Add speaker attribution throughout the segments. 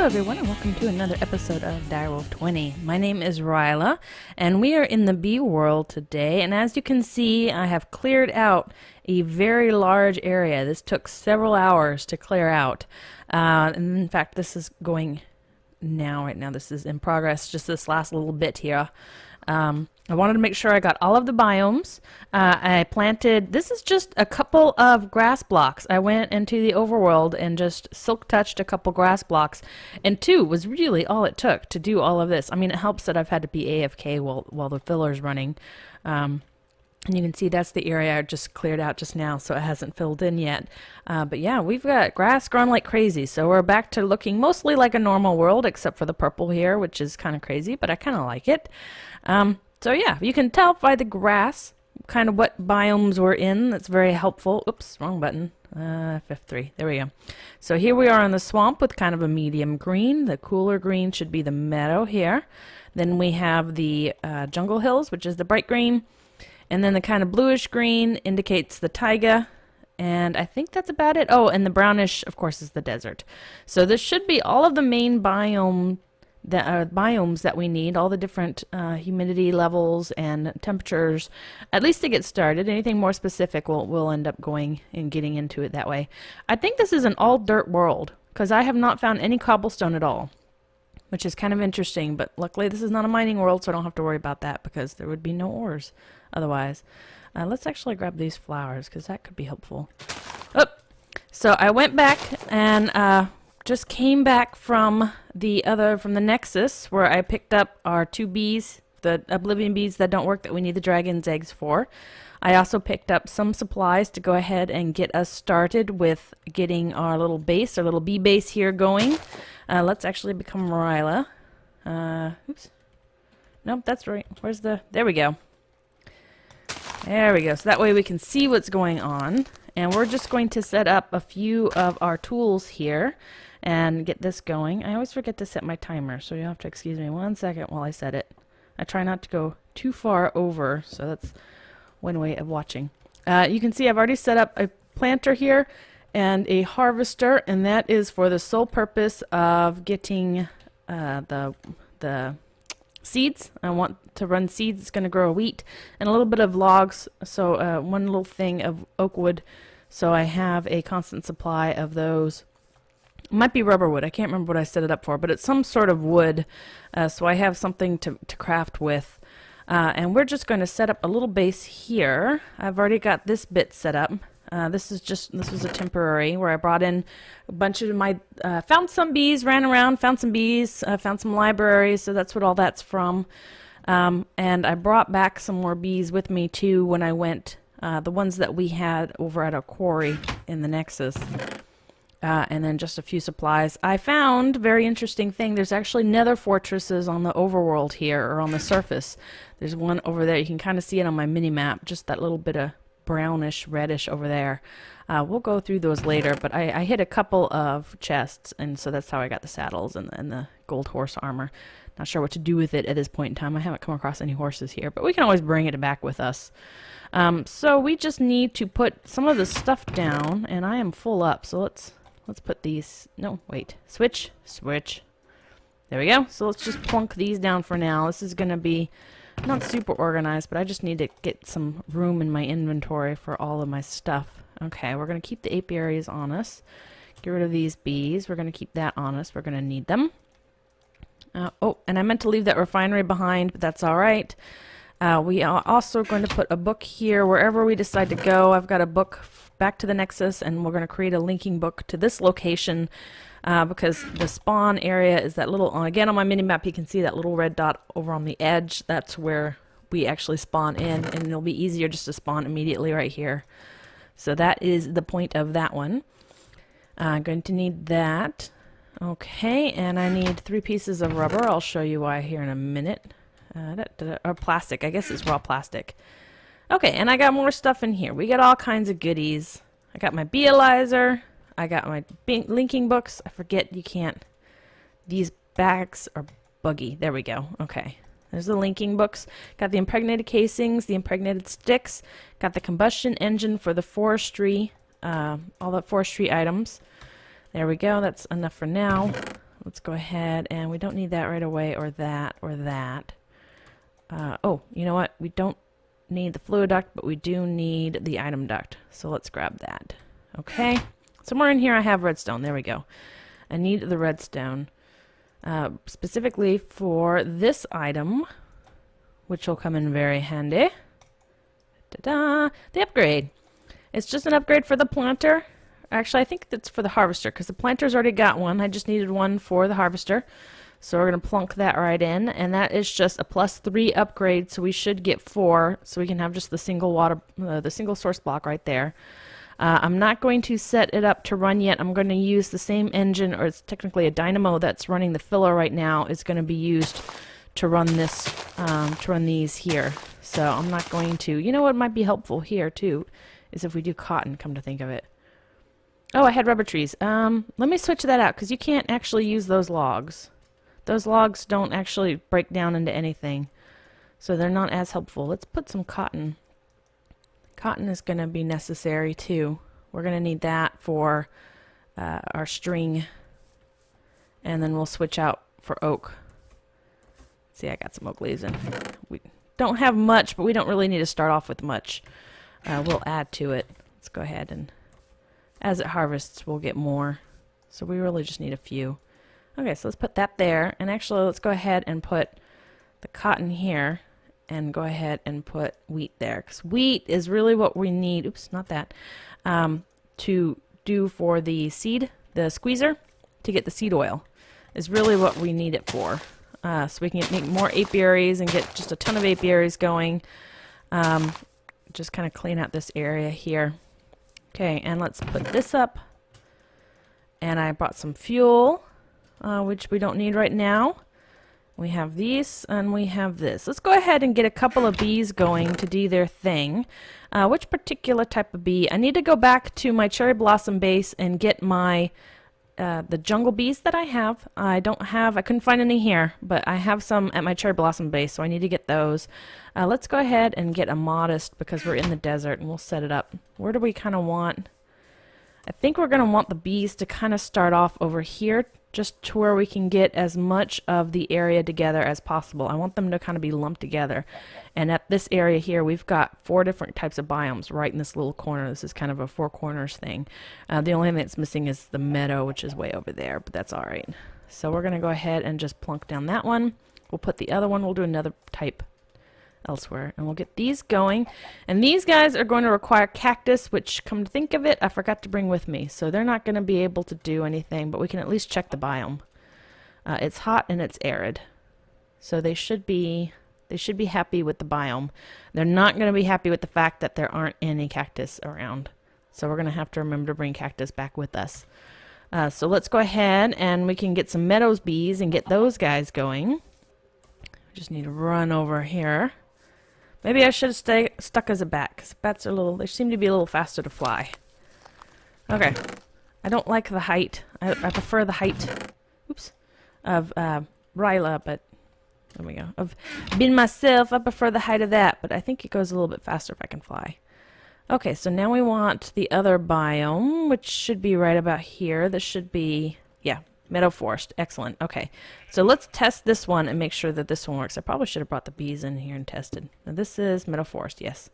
Speaker 1: everyone, and welcome to another episode of Direwolf20. My name is Riella, and we are in the bee world today, and as you can see, I have cleared out a very large area. This took several hours to clear out, and in fact, this is going right now. This is in progress, just this last little bit here. I wanted to make sure I got all of the biomes. I planted, this is just a couple of grass blocks. I went into the overworld and just silk touched a couple grass blocks, and 2 was really all it took to do all of this. I mean, it helps that I've had to be AFK while the filler's running. And you can see that's the area I just cleared out just now, so it hasn't filled in yet. But yeah, we've got grass growing like crazy, so we're back to looking mostly like a normal world, except for the purple here, which is kind of crazy, but I kind of like it. So yeah, you can tell by the grass kind of what biomes we're in. That's very helpful. Oops, wrong button. F3. There we go. So here we are in the swamp with kind of a medium green. The cooler green should be the meadow here. Then we have the jungle hills, which is the bright green. And then the kind of bluish green indicates the taiga. And I think that's about it. Oh, and the brownish, of course, is the desert. So this should be all of the main biomes that we need, all the different humidity levels and temperatures, at least to get started. Anything more specific, we'll end up going and getting into it that way. I think this is an all dirt world, because I have not found any cobblestone at all, which is kind of interesting, but luckily this is not a mining world, so I don't have to worry about that, because there would be no ores otherwise. Let's actually grab these flowers, because that could be helpful. Oh, so I went back and just came back from the Nexus, where I picked up our 2 bees, the Oblivion bees that don't work, that we need the dragon's eggs for. I also picked up some supplies to go ahead and get us started with getting our little base, our little bee base here going. Let's actually become Riella. Oops. Nope, that's right. Where's the... There we go. There we go. So that way we can see what's going on. And we're just going to set up a few of our tools here and get this going. I always forget to set my timer, so you'll have to excuse me 1 second while I set it. I try not to go too far over, so that's one way of watching. You can see I've already set up a planter here and a harvester, and that is for the sole purpose of getting the seeds. I want to run seeds. It's going to grow wheat and a little bit of logs, so one little thing of oak wood, so I have a constant supply of those. It might be rubber wood. I can't remember what I set it up for, but it's some sort of wood, so I have something to craft with. And we're just going to set up a little base here. I've already got this bit set up. This was a temporary where I brought in a bunch of my, found some bees, ran around, found some bees, found some libraries, so that's what all that's from. And I brought back some more bees with me too when I went, the ones that we had over at our quarry in the Nexus. And then just a few supplies. I found, very interesting thing, there's actually nether fortresses on the overworld here, or on the surface. There's one over there. You can kind of see it on my mini-map, just that little bit of brownish, reddish over there. We'll go through those later, but I hit a couple of chests, and so that's how I got the saddles and the gold horse armor. Not sure what to do with it at this point in time. I haven't come across any horses here, but we can always bring it back with us. So we just need to put some of the stuff down, and I am full up, so let's put these, no, wait, switch. There we go. So let's just plunk these down for now. This is going to be not super organized, but I just need to get some room in my inventory for all of my stuff. Okay, we're going to keep the apiaries on us. Get rid of these bees. We're going to keep that on us. We're going to need them. Oh, and I meant to leave that refinery behind, but that's all right. We are also going to put a book here wherever we decide to go. I've got a book back to the Nexus, and we're going to create a linking book to this location because the spawn area is that little, again on my mini-map you can see that little red dot over on the edge. That's where we actually spawn in, and it'll be easier just to spawn immediately right here. So that is the point of that one. I'm going to need that. Okay, and I need 3 pieces of rubber. I'll show you why here in a minute. Or plastic. I guess it's raw plastic. Okay, and I got more stuff in here. We got all kinds of goodies. I got my Bealyzer. I got my linking books. I forget you can't. These bags are buggy. There we go. Okay. There's the linking books. Got the impregnated casings, the impregnated sticks. Got the combustion engine for the forestry, all the forestry items. There we go. That's enough for now. let's go ahead, and we don't need that right away, or that, or that. Oh, you know what? We don't need the fluid duct, but we do need the item duct. So let's grab that. Okay. Somewhere in here I have redstone. There we go. I need the redstone specifically for this item, which will come in very handy. Ta-da! The upgrade. It's just an upgrade for the planter. Actually, I think that's for the harvester, because the planter's already got one. I just needed one for the harvester. So we're going to plunk that right in, and that is just a +3 upgrade, so we should get 4, so we can have just the single source block right there. I'm not going to set it up to run yet. I'm going to use the same engine, or it's technically a dynamo that's running the filler right now. It's going to be used to run this, to run these here. So I'm not going to. You know what might be helpful here too, is if we do cotton. Come to think of it. Oh, I had rubber trees. Let me switch that out, because you can't actually use those logs. Those logs don't actually break down into anything, so they're not as helpful. Let's put some cotton. Cotton is going to be necessary too. We're going to need that for our string, and then we'll switch out for oak. See, I got some oak leaves in. We don't have much, but we don't really need to start off with much. We'll add to it. Let's go ahead, and as it harvests, we'll get more. So we really just need a few. Okay, so let's put that there, and actually let's go ahead and put the cotton here, and go ahead and put wheat there, because wheat is really what we need, oops, not that, to do for the seed, the squeezer, to get the seed oil, is really what we need it for. So we can make more apiaries and get just a ton of apiaries going. Just kind of clean out this area here. Okay, and let's put this up, and I brought some fuel. Which we don't need right now. We have these, and we have this. Let's go ahead and get a couple of bees going to do their thing. Which particular type of bee? I need to go back to my cherry blossom base and get my the jungle bees that I have. I couldn't find any here, but I have some at my cherry blossom base, so I need to get those. Let's go ahead and get a modest, because we're in the desert, and we'll set it up. Where do we kind of want? I think we're going to want the bees to kind of start off over here, just to where we can get as much of the area together as possible. I want them to kind of be lumped together. And at this area here, we've got 4 different types of biomes right in this little corner. This is kind of a 4 corners thing. The only thing that's missing is the meadow, which is way over there, but that's all right. So we're going to go ahead and just plunk down that one. We'll put the other one, we'll do another type elsewhere, and we'll get these going. And these guys are going to require cactus, which, come to think of it, I forgot to bring with me, so they're not going to be able to do anything, but we can at least check the biome. It's hot and it's arid, so they should be happy with the biome. They're not going to be happy with the fact that there aren't any cactus around, so we're going to have to remember to bring cactus back with us. So let's go ahead and we can get some meadows bees and get those guys going. We just need to run over here. Maybe I should have stuck as a bat, because bats are they seem to be a little faster to fly. Okay. I don't like the height. I prefer the height, oops, of Riella, but there we go. Of being myself, I prefer the height of that, but I think it goes a little bit faster if I can fly. Okay, so now we want the other biome, which should be right about here. This should be, yeah, meadow forest. Excellent. Okay, so let's test this one and make sure that this one works. I probably should have brought the bees in here and tested. Now this is meadow forest, yes.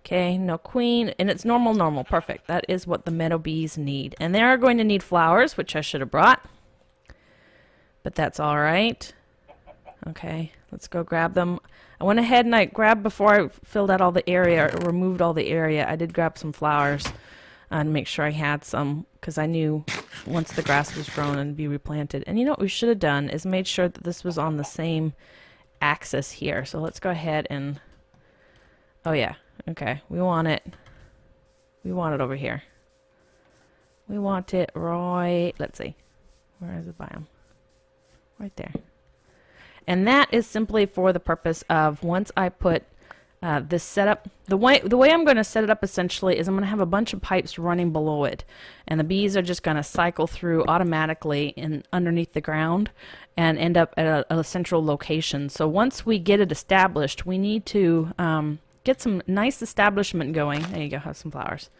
Speaker 1: Okay, no queen, and it's normal. Perfect. That is what the meadow bees need. And they are going to need flowers, which I should have brought. But that's all right. Okay, let's go grab them. I went ahead and I grabbed, before I filled out all the area, or removed all the area, I did grab some flowers and make sure I had some, because I knew once the grass was grown and be replanted. And you know what we should have done is made sure that this was on the same axis here. So let's go ahead and, oh yeah, okay, we want it over here. We want it right, let's see, where is the biome? Right there. And that is simply for the purpose of, once I put this setup, the way I'm going to set it up essentially is I'm going to have a bunch of pipes running below it, and the bees are just going to cycle through automatically underneath the ground and end up at a central location. So once we get it established, we need to get some nice establishment going. There you go, have some flowers.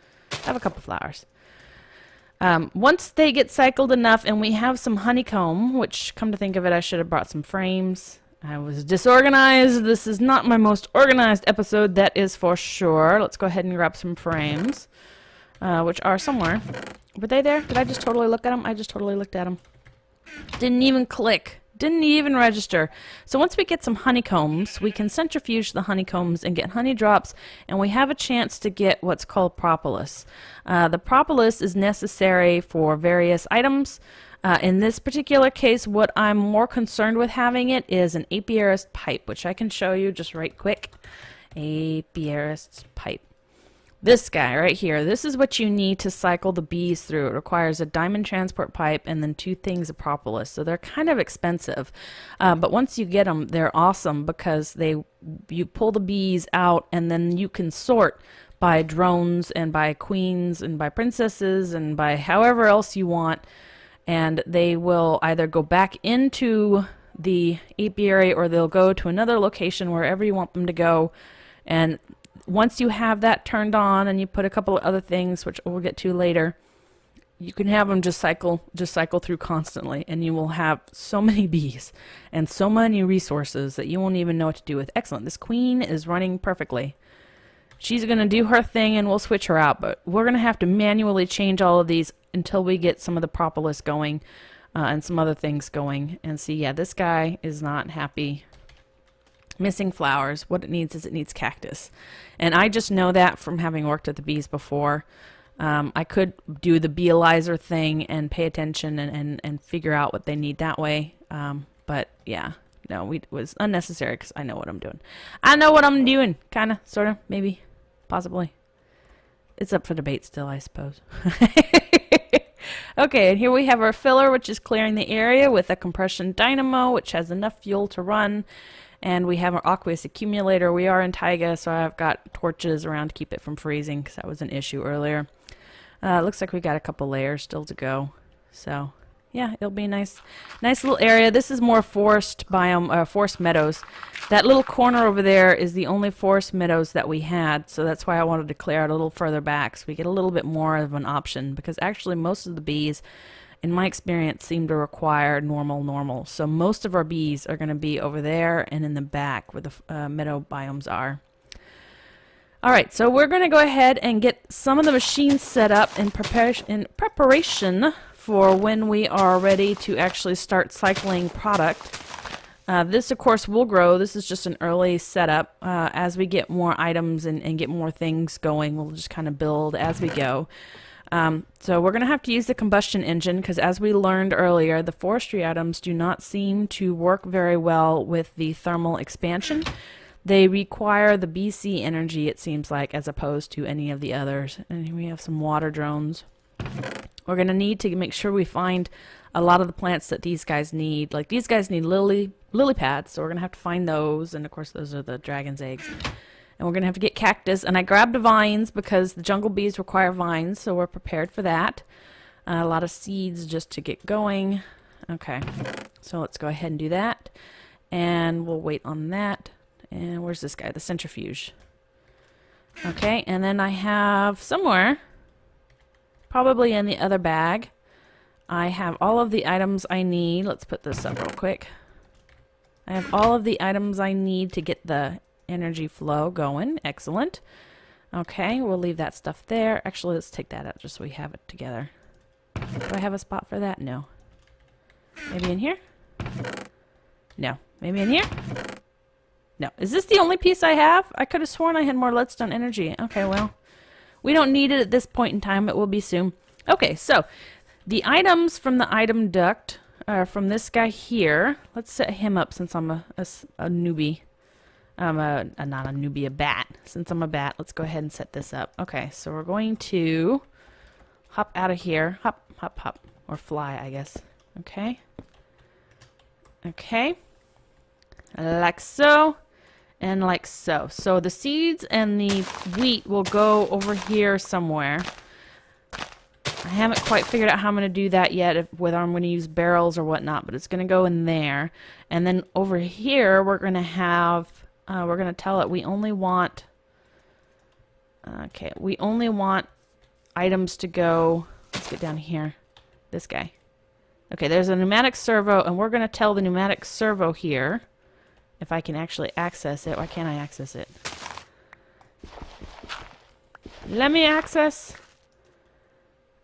Speaker 1: Have a couple flowers. Once they get cycled enough and we have some honeycomb, which, come to think of it, I should have brought some frames. I was disorganized. This is not my most organized episode, that is for sure. Let's go ahead and grab some frames, which are somewhere. Were they there? Did I just totally look at them? I just totally looked at them. Didn't even click. Didn't even register. So once we get some honeycombs, we can centrifuge the honeycombs and get honey drops, and we have a chance to get what's called propolis. The propolis is necessary for various items. In this particular case, what I'm more concerned with having it is an Apiaries pipe, which I can show you just right quick. Apiaries pipe. This guy right here, this is what you need to cycle the bees through. It requires a diamond transport pipe and then 2 things of propolis. So they're kind of expensive. But once you get them, they're awesome because you pull the bees out and then you can sort by drones and by queens and by princesses and by however else you want. And they will either go back into the apiary or they'll go to another location, wherever you want them to go. And once you have that turned on and you put a couple of other things, which we'll get to later, you can have them just cycle through constantly, and you will have so many bees and so many resources that you won't even know what to do with. Excellent. This queen is running perfectly. She's going to do her thing and we'll switch her out, but we're going to have to manually change all of these until we get some of the propolis going and some other things going. And see, yeah, this guy is not happy. Missing flowers. What it needs is it needs cactus. And I just know that from having worked at the bees before. I could do the beealizer thing and pay attention and figure out what they need that way. But yeah, no, it was unnecessary because I know what I'm doing. I know what I'm doing. Kind of, sort of, maybe, possibly. It's up for debate still, I suppose. Okay, and here we have our filler, which is clearing the area with a compression dynamo, which has enough fuel to run. And we have our aqueous accumulator. We are in taiga, so I've got torches around to keep it from freezing because that was an issue earlier. Looks like we got a couple layers still to go. So yeah, it'll be a nice little area. This is more forest biome, forest meadows. That little corner over there is the only forest meadows that we had, so that's why I wanted to clear out a little further back so we get a little bit more of an option, because actually most of the bees, in my experience, seem to require normal. So most of our bees are going to be over there and in the back where the meadow biomes are. Alright, so we're going to go ahead and get some of the machines set up in preparation for when we are ready to actually start cycling product. This, of course, will grow. This is just an early setup. As we get more items and get more things going, we'll just kind of build as we go. So we're going to have to use the combustion engine because, as we learned earlier, the forestry items do not seem to work very well with the thermal expansion. They require the BC energy, it seems like, as opposed to any of the others. And here we have some water drones. We're going to need to make sure we find a lot of the plants that these guys need. Like, these guys need lily pads, so we're going to have to find those. And, of course, those are the dragon's eggs. And we're going to have to get cactus. And I grabbed vines because the jungle bees require vines, so we're prepared for that. A lot of seeds just to get going. Okay, so let's go ahead and do that. And we'll wait on that. And where's this guy? The centrifuge. Okay, and then I have somewhere, probably in the other bag, I have all of the items I need. Let's put this up real quick. I have all of the items I need to get the energy flow going. Excellent. Okay, we'll leave that stuff there. Actually, let's take that out just so we have it together. Do I have a spot for that? No. Maybe in here? No. Maybe in here? No. Is this the only piece I have? I could have sworn I had more leadstone energy. Okay, well, we don't need it at this point in time. It will be soon. Okay, so the items from the item duct are from this guy here. Let's set him up since I'm a newbie. Not a newbie, a bat. Since I'm a bat, let's go ahead and set this up. Okay, so we're going to hop out of here. Hop, hop, hop. Or fly, I guess. Okay. Okay. Like so. And like so. So the seeds and the wheat will go over here somewhere. I haven't quite figured out how I'm going to do that yet, whether I'm going to use barrels or whatnot, but it's going to go in there. And then over here, we're going to have, we're going to tell it we only want, we only want items to go, let's let's get down here. This guy. Okay, there's a pneumatic servo, and we're going to tell the pneumatic servo here, if I can actually access it. Why can't I access it? Let me access.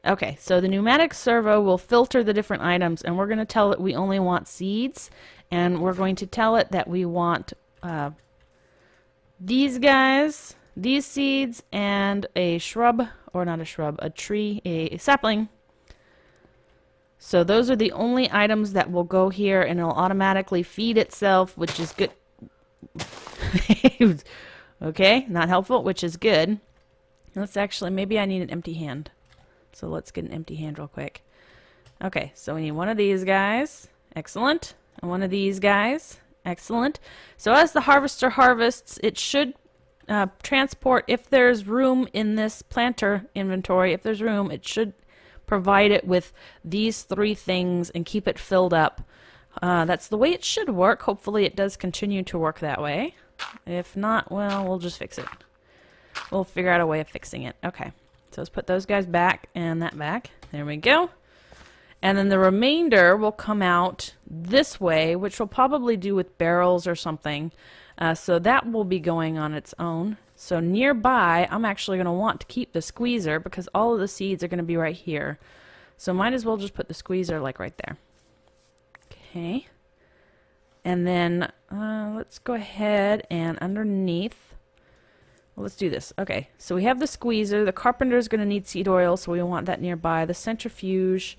Speaker 1: Okay, so the pneumatic servo will filter the different items, and we're going to tell it we only want seeds, and we're going to tell it that we want these guys, these seeds, and a shrub, or not a shrub, a tree, a sapling. So those are the only items that will go here, and it'll automatically feed itself, which is good. Okay, not helpful, which is good. Let's actually, maybe I need an empty hand. So let's get an empty hand real quick. Okay, so we need one of these guys. Excellent. And one of these guys. Excellent. So as the harvester harvests, it should transport, if there's room in this planter inventory, if there's room, it should provide it with these 3 things and keep it filled up. That's the way it should work. Hopefully it does continue to work that way. If not, well, we'll just fix it. We'll figure out a way of fixing it. Okay, so let's put those guys back and that back. There we go. And then the remainder will come out this way, which we'll probably do with barrels or something. So that will be going on its own. So nearby, I'm actually going to want to keep the squeezer because all of the seeds are going to be right here. So might as well just put the squeezer like right there. Okay. And then let's go ahead and underneath, well, let's do this. Okay, so we have the squeezer. The carpenter is going to need seed oil, so we want that nearby. The centrifuge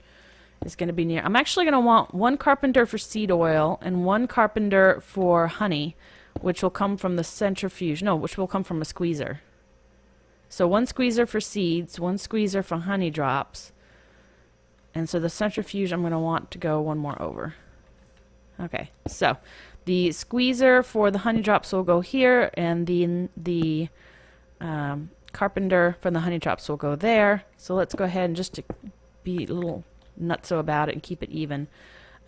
Speaker 1: is going to be near. I'm actually going to want 1 carpenter for seed oil and 1 carpenter for honey, which will come from the centrifuge. No, which will come from a squeezer. So 1 squeezer for seeds, 1 squeezer for honey drops. And so the centrifuge I'm going to want to go 1 more over. Okay, so the squeezer for the honey drops will go here, and the carpenter for the honey drops will go there. So let's go ahead and just to be a little nutso about it and keep it even,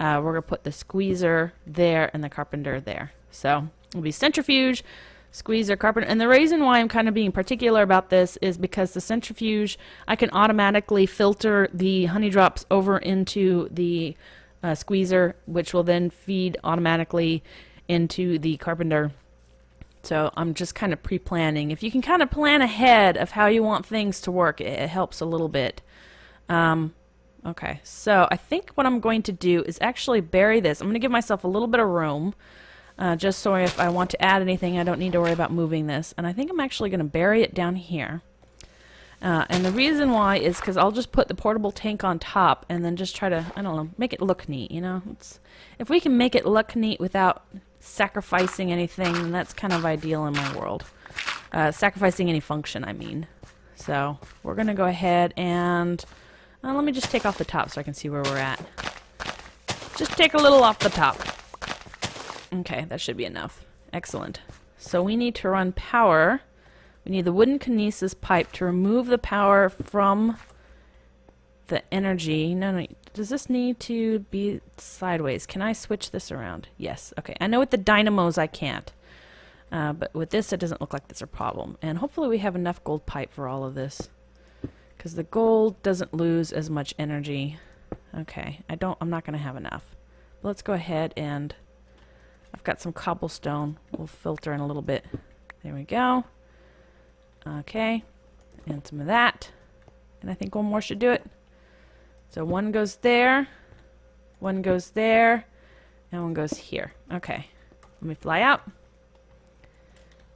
Speaker 1: we're going to put the squeezer there and the carpenter there. So it'll be centrifuge, squeezer, carpenter. And the reason why I'm kind of being particular about this is because the centrifuge, I can automatically filter the honey drops over into the squeezer, which will then feed automatically into the carpenter. So I'm just kind of pre-planning. If you can kind of plan ahead of how you want things to work, it helps a little bit. Okay, so I think what I'm going to do is actually bury this. I'm going to give myself a little bit of room, just so if I want to add anything, I don't need to worry about moving this. And I think I'm actually going to bury it down here. And the reason why is because I'll just put the portable tank on top and then just try to, I don't know, make it look neat, you know? If we can make it look neat without sacrificing anything, then that's kind of ideal in my world. Sacrificing any function, I mean. So we're going to go ahead and let me just take off the top so I can see where we're at. Just take a little off the top. Okay, that should be enough. Excellent. So we need to run power. We need the wooden kinesis pipe to remove the power from the energy. No, does this need to be sideways? Can I switch this around? Yes. Okay, I know with the dynamos I can't. But with this, it doesn't look like that's a problem. And hopefully we have enough gold pipe for all of this, because the gold doesn't lose as much energy. Okay, I'm not going to have enough. But let's go ahead and I've got some cobblestone. We'll filter in a little bit. There we go. Okay, and some of that. And I think 1 more should do it. So 1 goes there, 1 goes there, and 1 goes here. Okay, let me fly out.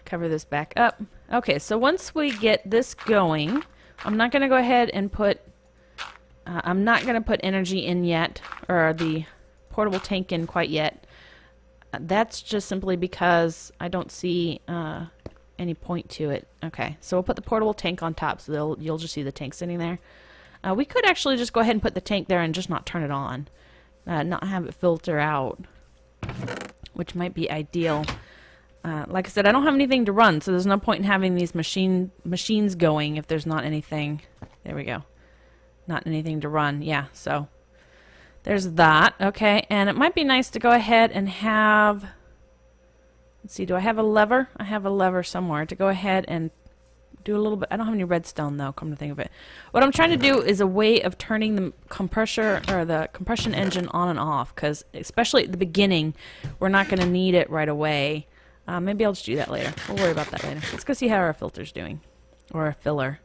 Speaker 1: Cover this back up. Okay, so once we get this going, I'm not going to go ahead and put, I'm not going to put energy in yet, or the portable tank in quite yet. That's just simply because I don't see any point to it. Okay, so we'll put the portable tank on top, so you'll just see the tank sitting there. We could actually just go ahead and put the tank there and just not turn it on, not have it filter out, which might be ideal. Like I said, I don't have anything to run, so there's no point in having these machines going if there's not anything. There we go. Not anything to run. Yeah, so there's that. Okay, and it might be nice to go ahead and have, let's see, do I have a lever? I have a lever somewhere to go ahead and do a little bit. I don't have any redstone though, come to think of it. What I'm trying to do is a way of turning the compressor or the compression engine on and off, because especially at the beginning, we're not going to need it right away. Maybe I'll just do that later. We'll worry about that later. Let's go see how our filter's doing. Or a filler.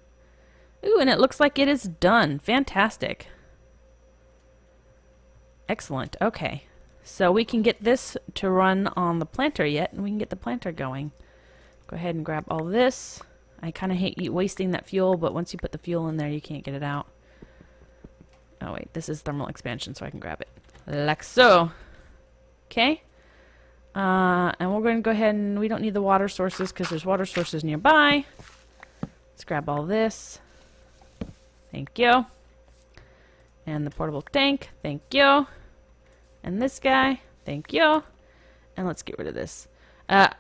Speaker 1: Ooh, and it looks like it is done. Fantastic. Excellent. Okay. So we can get this to run on the planter yet, and we can get the planter going. Go ahead and grab all this. I kind of hate wasting that fuel, but once you put the fuel in there, you can't get it out. Oh wait, this is thermal expansion, so I can grab it. Like so. Okay. And we're going to go ahead and we don't need the water sources because there's water sources nearby. Let's grab all this. Thank you. And the portable tank. Thank you. And this guy. Thank you. And let's get rid of this.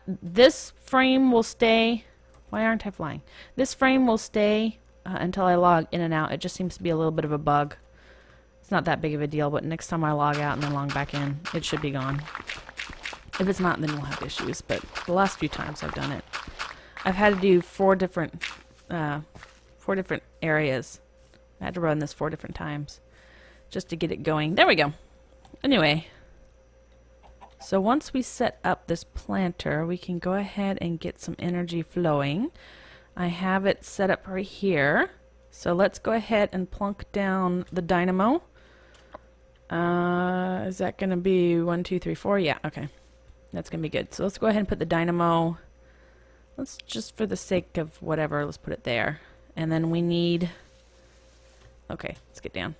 Speaker 1: This frame will stay. Why aren't I flying? This frame will stay until I log in and out. It just seems to be a little bit of a bug. It's not that big of a deal, but next time I log out and then log back in, it should be gone. If it's not, then we'll have issues, but the last few times I've done it, I've had to do four different areas. I had to run this 4 different times just to get it going. There we go. Anyway, so once we set up this planter, we can go ahead and get some energy flowing. I have it set up right here. So let's go ahead and plunk down the dynamo. Is that going to be 1, 2, 3, 4? Yeah, okay. That's going to be good. So let's go ahead and put the dynamo. Let's just, for the sake of whatever, let's put it there. And then we need... Okay, let's get down.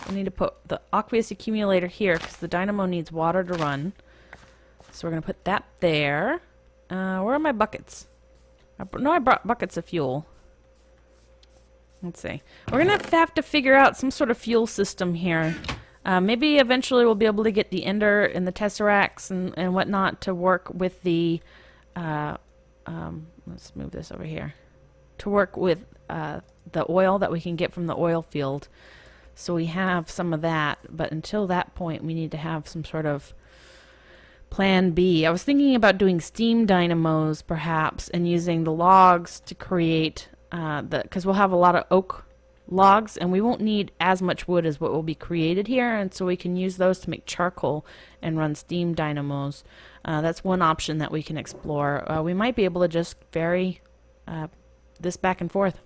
Speaker 1: We need to put the aqueous accumulator here because the dynamo needs water to run. So we're going to put that there. Where are my buckets? No, I brought buckets of fuel. Let's see. We're going to have to figure out some sort of fuel system here. Maybe eventually we'll be able to get the ender and the tesseracts and whatnot to work with the... let's move this over here. To work with the oil that we can get from the oil field. So we have some of that, but until that point we need to have some sort of plan B. I was thinking about doing steam dynamos perhaps and using the logs to create because we'll have a lot of oak logs and we won't need as much wood as what will be created here, and so we can use those to make charcoal and run steam dynamos. That's one option that we can explore. We might be able to just vary this back and forth,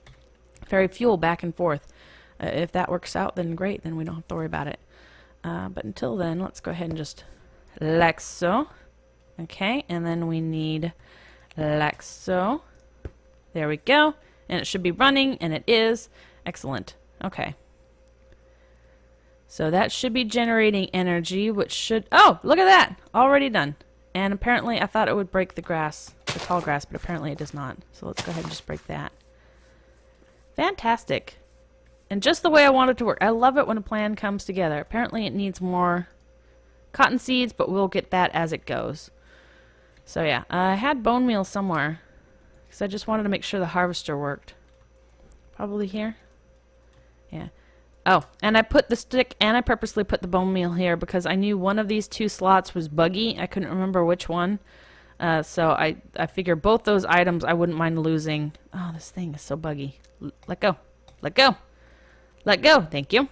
Speaker 1: vary fuel back and forth. If that works out, then great, then we don't have to worry about it. But until then, let's go ahead and just like so. Okay, and then we need like so. There we go. And it should be running, and it is. Excellent. Okay. So that should be generating energy, which should... Oh, look at that! Already done. And apparently I thought it would break the grass, the tall grass, but apparently it does not. So let's go ahead and just break that. Fantastic. And just the way I want it to work. I love it when a plan comes together. Apparently it needs more cotton seeds, but we'll get that as it goes. So yeah, I had bone meal somewhere because I just wanted to make sure the harvester worked. Probably here. Yeah. Oh, and I put the stick and I purposely put the bone meal here because I knew one of these 2 slots was buggy. I couldn't remember which one. So I figure both those items I wouldn't mind losing. Oh, this thing is so buggy. Let go. Let go. Let go. Thank you.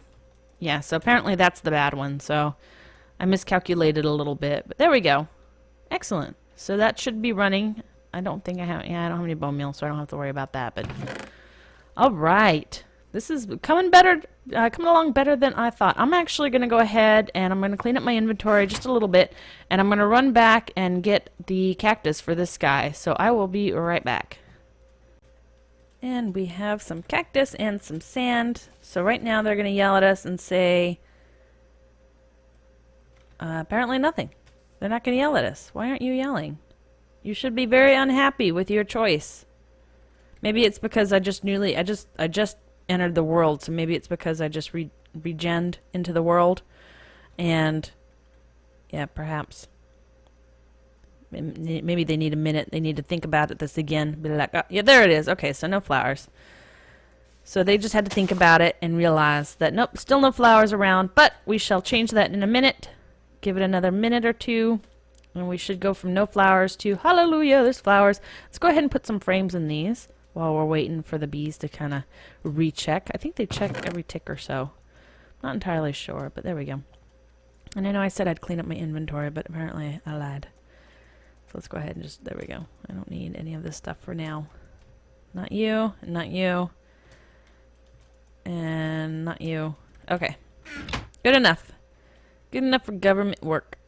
Speaker 1: Yeah, so apparently that's the bad one. So I miscalculated a little bit. But there we go. Excellent. So that should be running. I don't think I have... Yeah, I don't have any bone meal, so I don't have to worry about that. But all right. This is coming along better than I thought. I'm actually going to go ahead and I'm going to clean up my inventory just a little bit. And I'm going to run back and get the cactus for this guy. So I will be right back. And we have some cactus and some sand. So right now they're going to yell at us and say, apparently nothing. They're not going to yell at us. Why aren't you yelling? You should be very unhappy with your choice. Maybe it's because I just entered the world, so maybe it's because I just regened into the world. And yeah, perhaps. Maybe they need a minute. They need to think about this again. Be like, oh, yeah, there it is. Okay, so no flowers. So they just had to think about it and realize that, nope, still no flowers around, but we shall change that in a minute. Give it another minute or two, and we should go from no flowers to, hallelujah, there's flowers. Let's go ahead and put some frames in these. while we're waiting for the bees to kind of recheck. I think they check every tick or so. Not entirely sure, but there we go. And I know I said I'd clean up my inventory, but apparently I lied. So let's go ahead and just, there we go. I don't need any of this stuff for now. Not you, and not you, and not you. Okay. Good enough. Good enough for government work.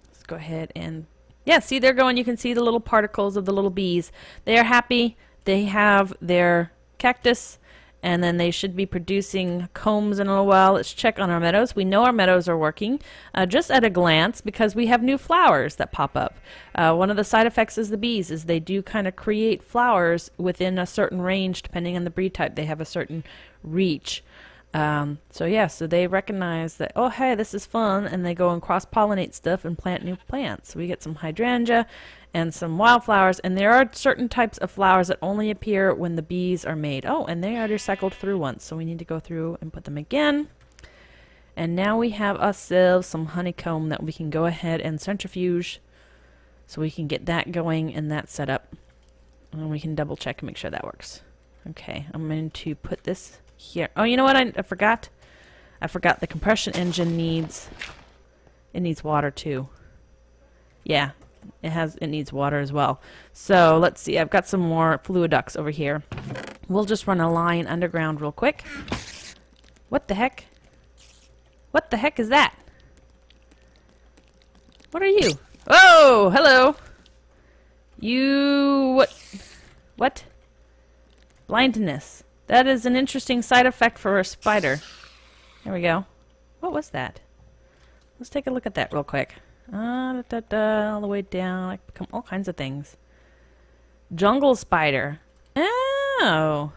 Speaker 1: Let's go ahead and, yeah, see, they're going. You can see the little particles of the little bees. They are happy. They have their cactus, and then they should be producing combs in a little while. Let's check on our meadows. We know our meadows are working just at a glance because we have new flowers that pop up. One of the side effects is the bees is they do kind of create flowers within a certain range depending on the breed type. They have a certain reach. So yeah, so they recognize that, oh hey, this is fun, and they go and cross-pollinate stuff and plant new plants. So we get some hydrangea and some wildflowers, and there are certain types of flowers that only appear when the bees are made. Oh, and they already cycled through once, so we need to go through and put them again. And now we have ourselves some honeycomb that we can go ahead and centrifuge, so we can get that going and that set up. And we can double check and make sure that works. Okay, I'm going to put this here. Oh, you know what? I forgot. I forgot the compression engine needs water too. Yeah, it needs water as well. So let's see. I've got some more fluid ducts over here. We'll just run a line underground real quick. What the heck? What the heck is that? What are you? Oh, hello. You what? Blindness. That is an interesting side effect for a spider. There we go. What was that? Let's take a look at that real quick. All the way down. I can become all kinds of things. Jungle spider. Oh.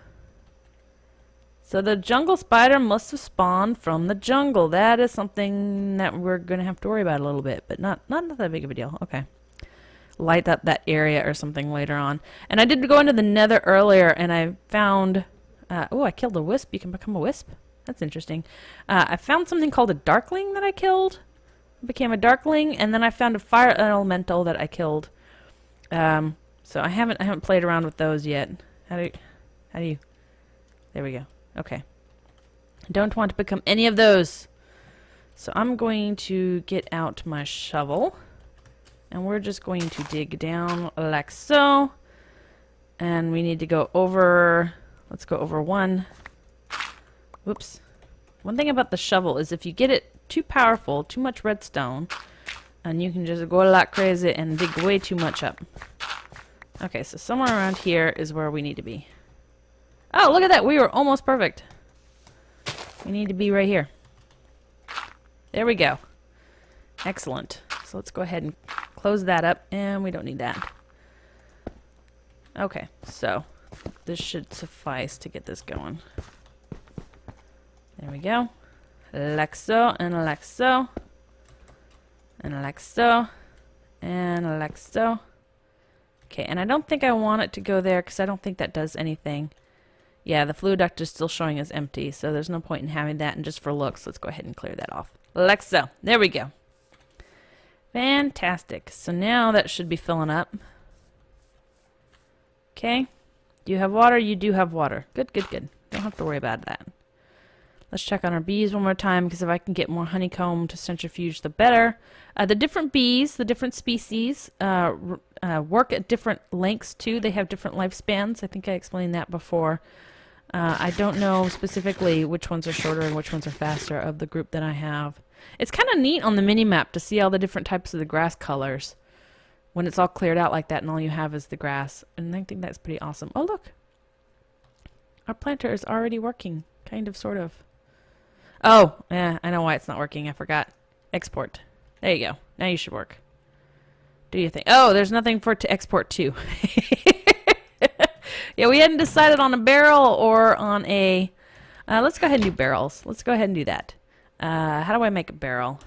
Speaker 1: So the jungle spider must have spawned from the jungle. That is something that we're going to have to worry about a little bit, but not that big of a deal. Okay. Light up that area or something later on. And I did go into the nether earlier, and I found... oh, I killed a wisp. You can become a wisp. That's interesting. I found something called a darkling that I killed. I became a darkling, and then I found a fire elemental that I killed. So I haven't played around with those yet. How do you? There we go. Okay. I don't want to become any of those. So I'm going to get out my shovel, and we're just going to dig down like so. And we need to go over. Let's go over one. Whoops. One thing about the shovel is if you get it too powerful, too much redstone, and you can just go a lot crazy and dig way too much up. Okay, so somewhere around here is where we need to be. Oh, look at that. We were almost perfect. We need to be right here. There we go. Excellent. So let's go ahead and close that up, and we don't need that. Okay, so this should suffice to get this going. There we go. Like so, and like so. And like so. And like so. Okay, and I don't think I want it to go there because I don't think that does anything. Yeah, the fluid duct is still showing as empty, so there's no point in having that. And just for looks, let's go ahead and clear that off. Like so. There we go. Fantastic. So now that should be filling up. Okay. Do you have water? You do have water. Good, good, good. Don't have to worry about that. Let's check on our bees one more time, because if I can get more honeycomb to centrifuge, the better. The different bees, the different species, work at different lengths too. They have different lifespans. I think I explained that before. I don't know specifically which ones are shorter and which ones are faster of the group that I have. It's kind of neat on the mini-map to see all the different types of the grass colors when it's all cleared out like that and all you have is the grass. And I think that's pretty awesome. Oh, look. Our planter is already working. Kind of, sort of. Oh, yeah, I know why it's not working. I forgot. Export. There you go. Now you should work. Do you think? Oh, there's nothing for it to export to. Yeah, we hadn't decided on a barrel or on a... let's go ahead and do barrels. Let's go ahead and do that. How do I make a barrel?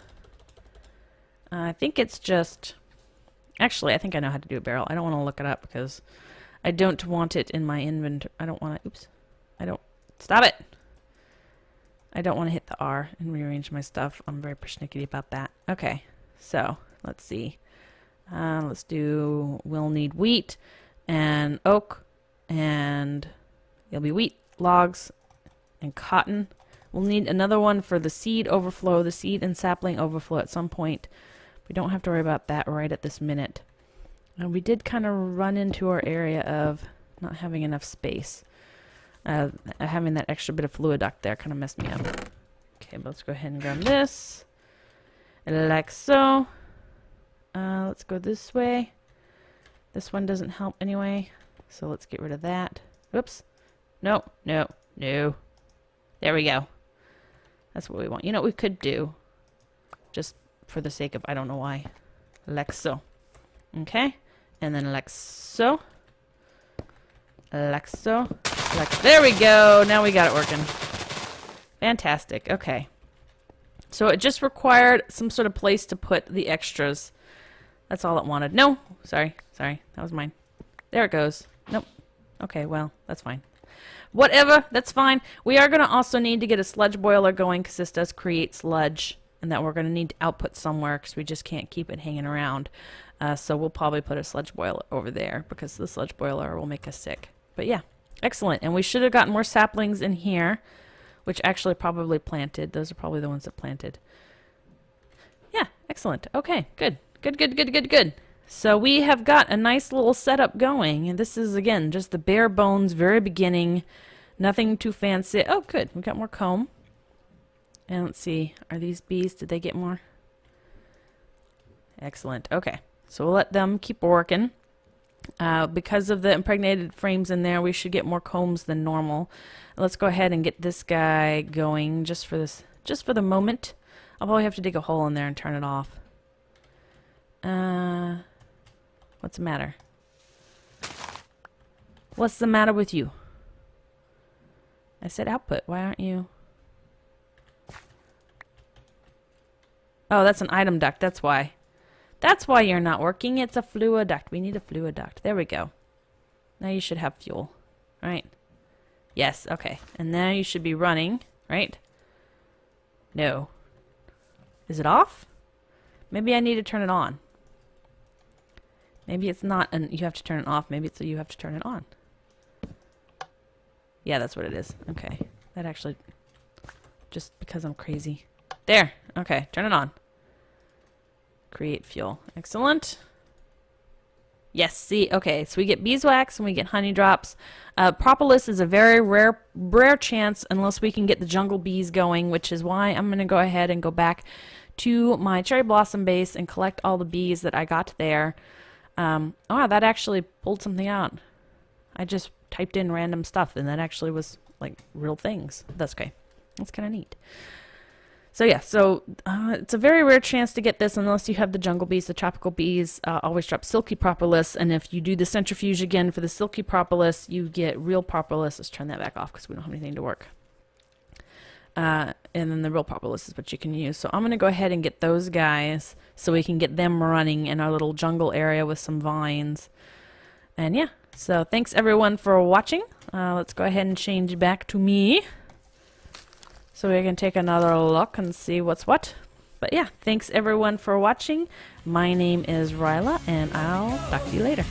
Speaker 1: I think it's just... Actually, I think I know how to do a barrel. I don't want to look it up because I don't want it in my inventory. I don't want to... Oops. I don't... Stop it! I don't want to hit the R and rearrange my stuff. I'm very persnickety about that. Okay, so let's see. Let's do, we'll need wheat and oak And it'll be wheat, logs, and cotton. We'll need another one for the seed overflow, the seed and sapling overflow at some point. We don't have to worry about that right at this minute. And we did kind of run into our area of not having enough space. Having that extra bit of fluid duct there kind of messed me up. Okay, but let's go ahead and grab this. Like so. Let's go this way. This one doesn't help anyway. So let's get rid of that. Oops. No, no, no. There we go. That's what we want. You know what we could do? Just for the sake of, I don't know why. Like so. Okay. And then like so. Like so. Like, there we go. Now we got it working. Fantastic. Okay. So it just required some sort of place to put the extras. That's all it wanted. No. Sorry. Sorry. That was mine. There it goes. Nope. Okay, well, that's fine. Whatever. That's fine. We are going to also need to get a sludge boiler going because this does create sludge. And that we're going to need to output somewhere because we just can't keep it hanging around. So we'll probably put a sludge boiler over there because the sludge boiler will make us sick. But yeah, excellent. And we should have gotten more saplings in here, which actually probably planted. Those are probably the ones that planted. Yeah, excellent. Okay, good. Good, good, good, good, good. So we have got a nice little setup going. And this is, again, just the bare bones, very beginning. Nothing too fancy. Oh, good. We got more comb. And let's see. Are these bees? Did they get more? Excellent. Okay. So we'll let them keep working. Because of the impregnated frames in there, we should get more combs than normal. Let's go ahead and get this guy going just for this, just for the moment. I'll probably have to dig a hole in there and turn it off. What's the matter? What's the matter with you? I said output. Why aren't you? Oh, that's an item duct. That's why. That's why you're not working. It's a fluid duct. We need a fluid duct. There we go. Now you should have fuel. Right? Yes. Okay. And now you should be running. Right? No. Is it off? Maybe I need to turn it on. Maybe it's not and you have to turn it off. Maybe it's you have to turn it on. Yeah, that's what it is. Okay. That actually... Just because I'm crazy. There. Okay. Turn it on. Create fuel. Excellent. Yes, see, okay, so we get beeswax and we get honey drops. Propolis is a very rare chance unless we can get the jungle bees going, which is why I'm going to go ahead and go back to my cherry blossom base and collect all the bees that I got there. Oh, that actually pulled something out. I just typed in random stuff and that actually was like real things. That's okay. That's kind of neat. So yeah, so it's a very rare chance to get this unless you have the jungle bees. The tropical bees always drop silky propolis, and if you do the centrifuge again for the silky propolis, you get real propolis. Let's turn that back off because we don't have anything to work. And then the real propolis is what you can use. So I'm going to go ahead and get those guys so we can get them running in our little jungle area with some vines. And yeah, so thanks everyone for watching. Let's go ahead and change back to me. So we can take another look and see what's what. But yeah, thanks everyone for watching. My name is Riella, and I'll talk to you later.